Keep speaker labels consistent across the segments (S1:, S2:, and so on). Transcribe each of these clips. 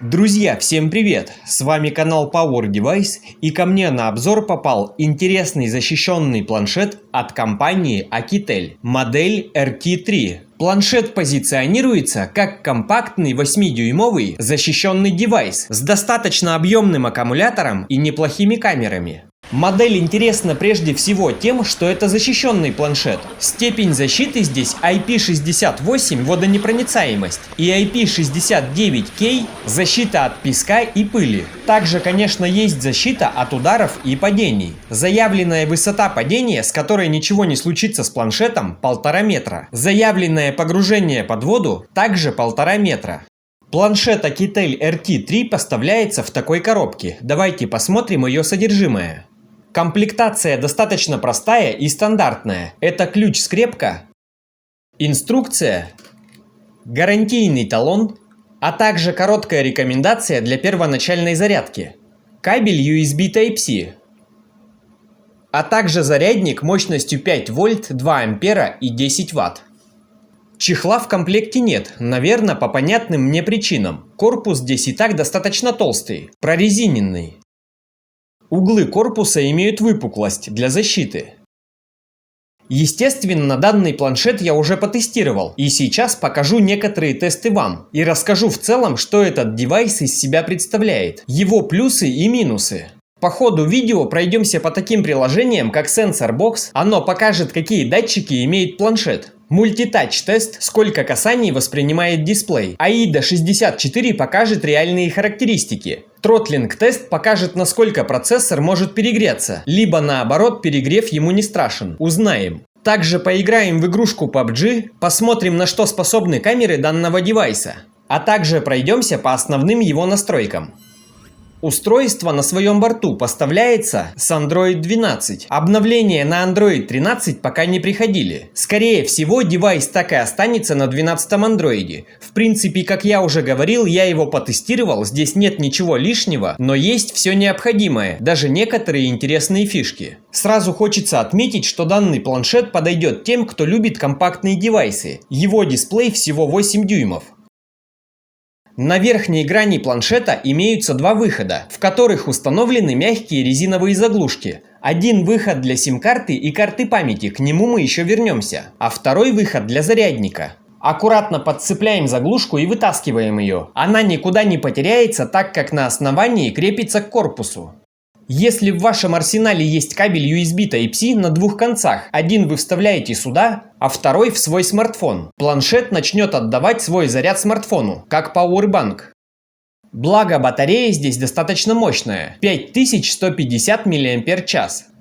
S1: Друзья, всем привет! С вами канал Power Device, и ко мне на обзор попал интересный защищенный планшет от компании Akitel, модель RT3. Планшет позиционируется как компактный 8-дюймовый защищенный девайс с достаточно объемным аккумулятором и неплохими камерами. Модель интересна прежде всего тем, что это защищенный планшет. Степень защиты здесь IP68 водонепроницаемость и IP69K защита от песка и пыли. Также, конечно, есть защита от ударов и падений. Заявленная высота падения, с которой ничего не случится с планшетом, 1,5 метра. Заявленное погружение под воду также 1,5 метра. Планшет Akitel RT3 поставляется в такой коробке. Давайте посмотрим ее содержимое. Комплектация достаточно простая и стандартная. Это ключ-скрепка, инструкция, гарантийный талон, а также короткая рекомендация для первоначальной зарядки, кабель USB Type-C, а также зарядник мощностью 5 вольт, 2 ампера и 10 ватт. Чехла в комплекте нет, наверное, по понятным мне причинам. Корпус здесь и так достаточно толстый, прорезиненный. Углы корпуса имеют выпуклость для защиты. Естественно, данный планшет я уже потестировал, и сейчас покажу некоторые тесты вам и расскажу в целом, что этот девайс из себя представляет, его плюсы и минусы. По ходу видео пройдемся по таким приложениям, как Sensor Box, оно покажет, какие датчики имеет планшет. Мультитач-тест, сколько касаний воспринимает дисплей. AIDA64 покажет реальные характеристики. Тротлинг-тест покажет, насколько процессор может перегреться, либо наоборот, перегрев ему не страшен. Узнаем. Также поиграем в игрушку PUBG, посмотрим, на что способны камеры данного девайса. А также пройдемся по основным его настройкам. Устройство на своем борту поставляется с Android 12. Обновления на Android 13 пока не приходили. Скорее всего, девайс так и останется на 12-м Android. В принципе, как я уже говорил, я его потестировал, здесь нет ничего лишнего, но есть все необходимое, даже некоторые интересные фишки. Сразу хочется отметить, что данный планшет подойдет тем, кто любит компактные девайсы. Его дисплей всего 8 дюймов. На верхней грани планшета имеются два выхода, в которых установлены мягкие резиновые заглушки. Один выход для сим-карты и карты памяти, к нему мы еще вернемся, а второй выход для зарядника. Аккуратно подцепляем заглушку и вытаскиваем ее. Она никуда не потеряется, так как на основании крепится к корпусу. Если в вашем арсенале есть кабель USB Type-C на двух концах, один вы вставляете сюда, а второй в свой смартфон, планшет начнет отдавать свой заряд смартфону, как Powerbank. Благо, батарея здесь достаточно мощная, 5150 мАч.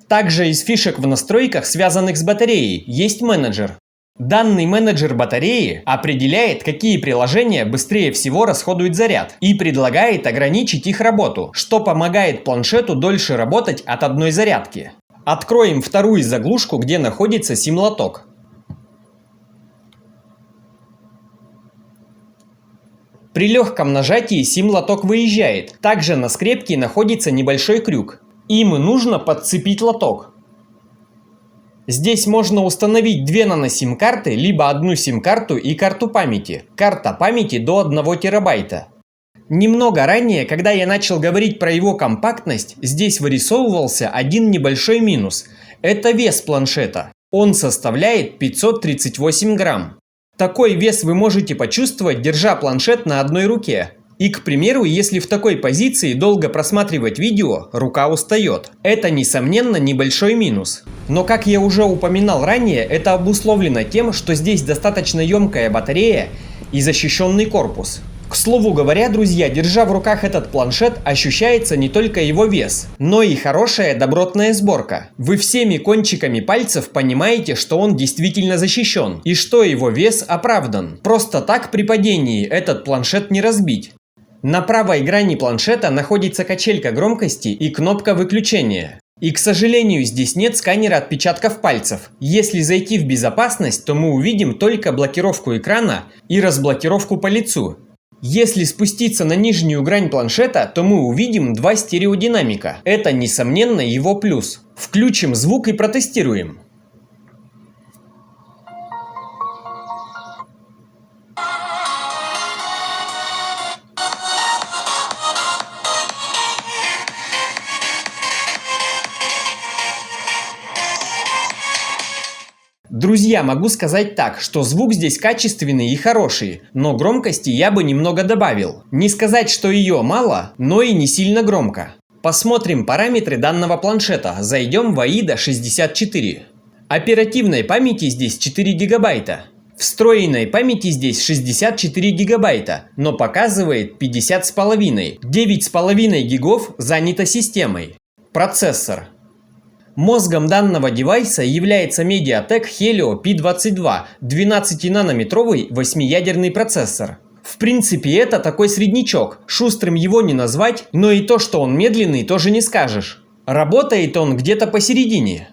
S1: Также из фишек в настройках, связанных с батареей, есть менеджер. Данный менеджер батареи определяет, какие приложения быстрее всего расходуют заряд, и предлагает ограничить их работу, что помогает планшету дольше работать от одной зарядки. Откроем вторую заглушку, где находится сим-лоток. При легком нажатии сим-лоток выезжает. Также на скрепке находится небольшой крюк. Им нужно подцепить лоток. Здесь можно установить две нано-сим-карты, либо одну сим-карту и карту памяти. Карта памяти до 1 терабайта. Немного ранее, когда я начал говорить про его компактность, здесь вырисовывался один небольшой минус. Это вес планшета. Он составляет 538 грамм. Такой вес вы можете почувствовать, держа планшет на одной руке. И, к примеру, если в такой позиции долго просматривать видео, рука устает. Это, несомненно, небольшой минус. Но, как я уже упоминал ранее, это обусловлено тем, что здесь достаточно емкая батарея и защищенный корпус. К слову говоря, друзья, держа в руках этот планшет, ощущается не только его вес, но и хорошая добротная сборка. Вы всеми кончиками пальцев понимаете, что он действительно защищен и что его вес оправдан. Просто так при падении этот планшет не разбить. На правой грани планшета находится качелька громкости и кнопка выключения. И, к сожалению, здесь нет сканера отпечатков пальцев. Если зайти в безопасность, то мы увидим только блокировку экрана и разблокировку по лицу. Если спуститься на нижнюю грань планшета, то мы увидим два стереодинамика. Это, несомненно, его плюс. Включим звук и протестируем. Друзья, могу сказать так, что звук здесь качественный и хороший, но громкости я бы немного добавил. Не сказать, что ее мало, но и не сильно громко. Посмотрим параметры данного планшета. Зайдем в AIDA 64. Оперативной памяти здесь 4 гигабайта. Встроенной памяти здесь 64 гигабайта, но показывает 50,5. 9,5 гигов занято системой. Процессор. Мозгом данного девайса является MediaTek Helio P22, 12-нанометровый 8-ядерный процессор. В принципе, это такой среднячок, шустрым его не назвать, но и то, что он медленный, тоже не скажешь. Работает он где-то посередине.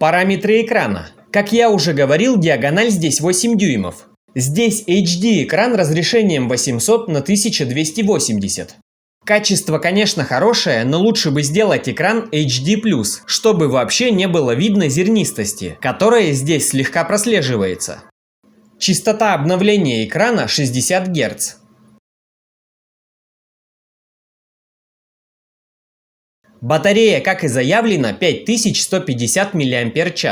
S1: Параметры экрана. Как я уже говорил, диагональ здесь 8 дюймов. Здесь HD экран разрешением 800 на 1280. Качество, конечно, хорошее, но лучше бы сделать экран HD+, чтобы вообще не было видно зернистости, которая здесь слегка прослеживается. Частота обновления экрана 60 Гц. Батарея, как и заявлено, 5150 мАч.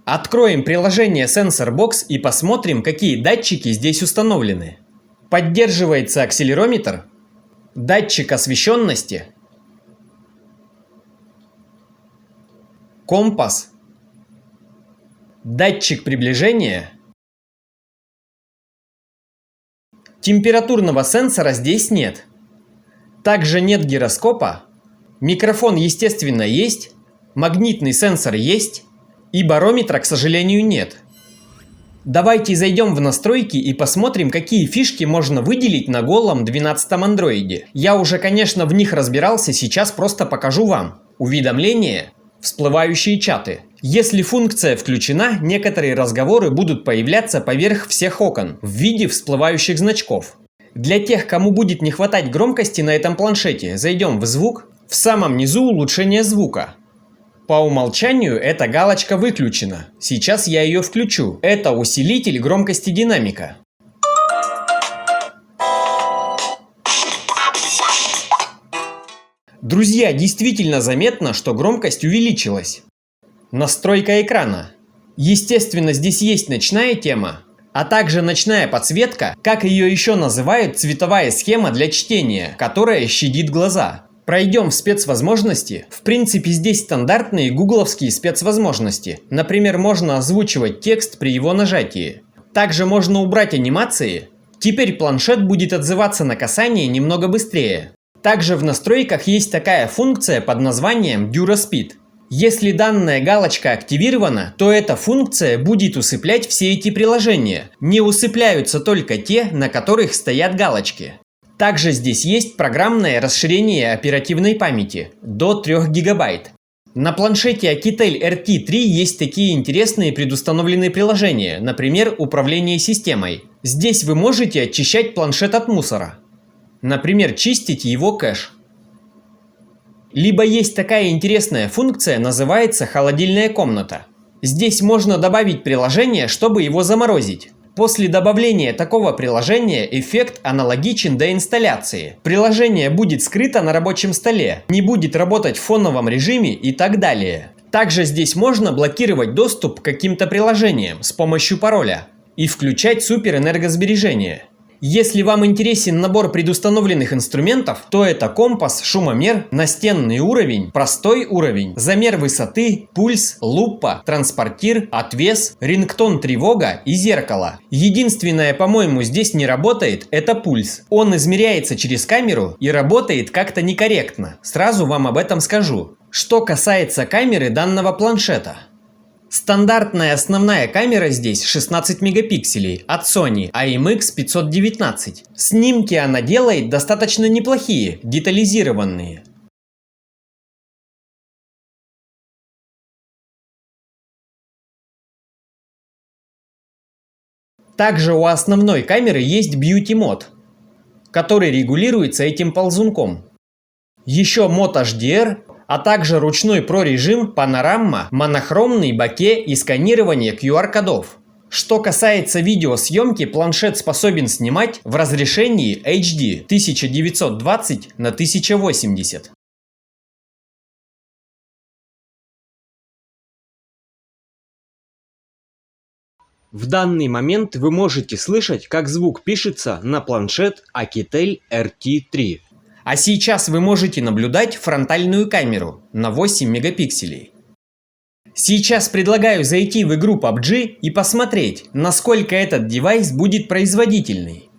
S1: Откроем приложение SensorBox и посмотрим, какие датчики здесь установлены. Поддерживается акселерометр, датчик освещенности, компас, датчик приближения. Температурного сенсора здесь нет. Также нет гироскопа. Микрофон, естественно, есть. Магнитный сенсор есть. И барометра, к сожалению, нет. Давайте зайдем в настройки и посмотрим, какие фишки можно выделить на голом 12-м андроиде. Я уже, конечно, в них разбирался, сейчас просто покажу вам. Уведомления, всплывающие чаты. Если функция включена, некоторые разговоры будут появляться поверх всех окон в виде всплывающих значков. Для тех, кому будет не хватать громкости на этом планшете, зайдем в звук. В самом низу улучшение звука. По умолчанию эта галочка выключена. Сейчас я ее включу. Это усилитель громкости динамика. Друзья, действительно заметно, что громкость увеличилась. Настройка экрана. Естественно, здесь есть ночная тема, а также ночная подсветка, как ее еще называют, цветовая схема для чтения, которая щадит глаза. Пройдем в спецвозможности. В принципе, здесь стандартные гугловские спецвозможности. Например, можно озвучивать текст при его нажатии. Также можно убрать анимации. Теперь планшет будет отзываться на касание немного быстрее. Также в настройках есть такая функция под названием DuraSpeed. Если данная галочка активирована, то эта функция будет усыплять все эти приложения. Не усыпляются только те, на которых стоят галочки. Также здесь есть программное расширение оперативной памяти до 3 гигабайт. На планшете Akitel RT3 есть такие интересные предустановленные приложения, например, управление системой. Здесь вы можете очищать планшет от мусора. Например, чистить его кэш. Либо есть такая интересная функция, называется холодильная комната. Здесь можно добавить приложение, чтобы его заморозить. После добавления такого приложения эффект аналогичен до инсталляции. Приложение будет скрыто на рабочем столе, не будет работать в фоновом режиме и так далее. Также здесь можно блокировать доступ к каким-то приложениям с помощью пароля и включать суперэнергосбережение. Если вам интересен набор предустановленных инструментов, то это компас, шумомер, настенный уровень, простой уровень, замер высоты, пульс, лупа, транспортир, отвес, рингтон тревога и зеркало. Единственное, по-моему, здесь не работает, это пульс. Он измеряется через камеру и работает как-то некорректно. Сразу вам об этом скажу. Что касается камеры данного планшета. Стандартная основная камера здесь 16 мегапикселей от Sony IMX519. Снимки она делает достаточно неплохие, детализированные. Также у основной камеры есть Beauty мод, который регулируется этим ползунком. Еще мод HDR, а также ручной Pro режим, панорама, монохромный боке и сканирование QR-кодов. Что касается видеосъемки, планшет способен снимать в разрешении HD 1920 на 1080. В данный момент вы можете слышать, как звук пишется на планшет Akitel RT3. А сейчас вы можете наблюдать фронтальную камеру на 8 мегапикселей. Сейчас предлагаю зайти в игру PUBG и посмотреть, насколько этот девайс будет производительный.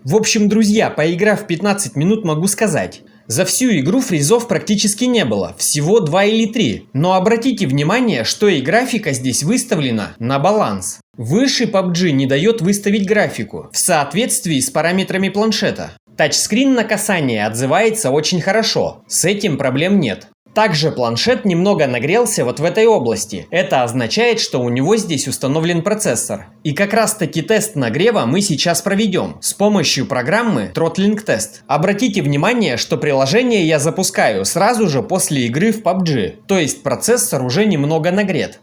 S1: В общем, друзья, поиграв 15 минут, могу сказать, за всю игру фризов практически не было, всего 2 или 3. Но обратите внимание, что и графика здесь выставлена на баланс. Выше PUBG не дает выставить графику в соответствии с параметрами планшета. Тачскрин на касание отзывается очень хорошо, с этим проблем нет. Также планшет немного нагрелся вот в этой области. Это означает, что у него здесь установлен процессор. И как раз таки тест нагрева мы сейчас проведем с помощью программы Throttling Test. Обратите внимание, что приложение я запускаю сразу же после игры в PUBG. То есть процессор уже немного нагрет.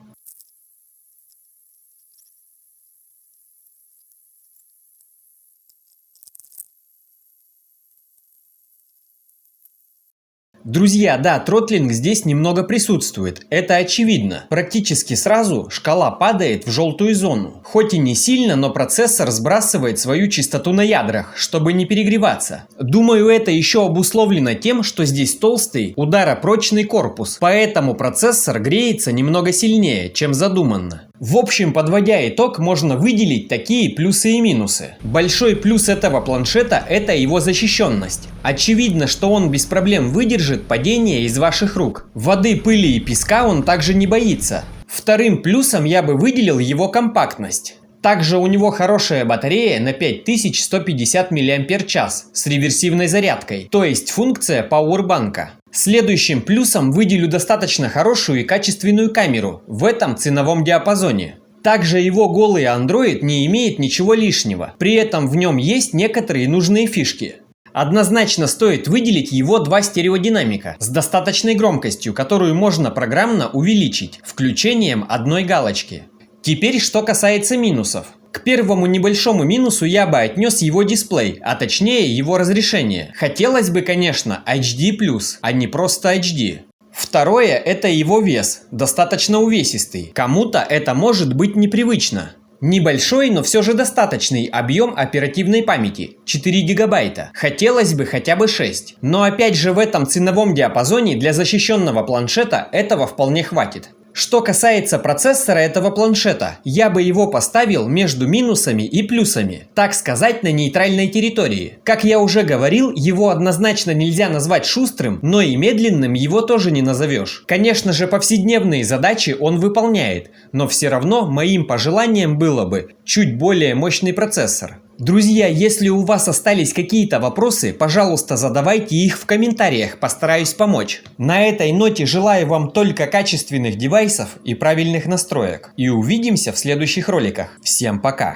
S1: Друзья, да, тротлинг здесь немного присутствует, это очевидно. Практически сразу шкала падает в желтую зону. Хоть и не сильно, но процессор сбрасывает свою частоту на ядрах, чтобы не перегреваться. Думаю, это еще обусловлено тем, что здесь толстый, ударопрочный корпус, поэтому процессор греется немного сильнее, чем задуманно. В общем, подводя итог, можно выделить такие плюсы и минусы. Большой плюс этого планшета – это его защищенность. Очевидно, что он без проблем выдержит падение из ваших рук. Воды, пыли и песка он также не боится. Вторым плюсом я бы выделил его компактность. Также у него хорошая батарея на 5150 мАч с реверсивной зарядкой, то есть функция пауэрбанка. Следующим плюсом выделю достаточно хорошую и качественную камеру в этом ценовом диапазоне. Также его голый Android не имеет ничего лишнего, при этом в нем есть некоторые нужные фишки. Однозначно стоит выделить его два стереодинамика с достаточной громкостью, которую можно программно увеличить включением одной галочки. Теперь, что касается минусов. К первому небольшому минусу я бы отнес его дисплей, а точнее его разрешение. Хотелось бы, конечно, HD+, а не просто HD. Второе – это его вес, достаточно увесистый. Кому-то это может быть непривычно. Небольшой, но все же достаточный объем оперативной памяти – 4 гигабайта. Хотелось бы хотя бы 6. Но опять же в этом ценовом диапазоне для защищенного планшета этого вполне хватит. Что касается процессора этого планшета, я бы его поставил между минусами и плюсами, так сказать, на нейтральной территории. Как я уже говорил, его однозначно нельзя назвать шустрым, но и медленным его тоже не назовешь. Конечно же, повседневные задачи он выполняет, но все равно моим пожеланием было бы чуть более мощный процессор. Друзья, если у вас остались какие-то вопросы, пожалуйста, задавайте их в комментариях, постараюсь помочь. На этой ноте желаю вам только качественных девайсов и правильных настроек. И увидимся в следующих роликах. Всем пока!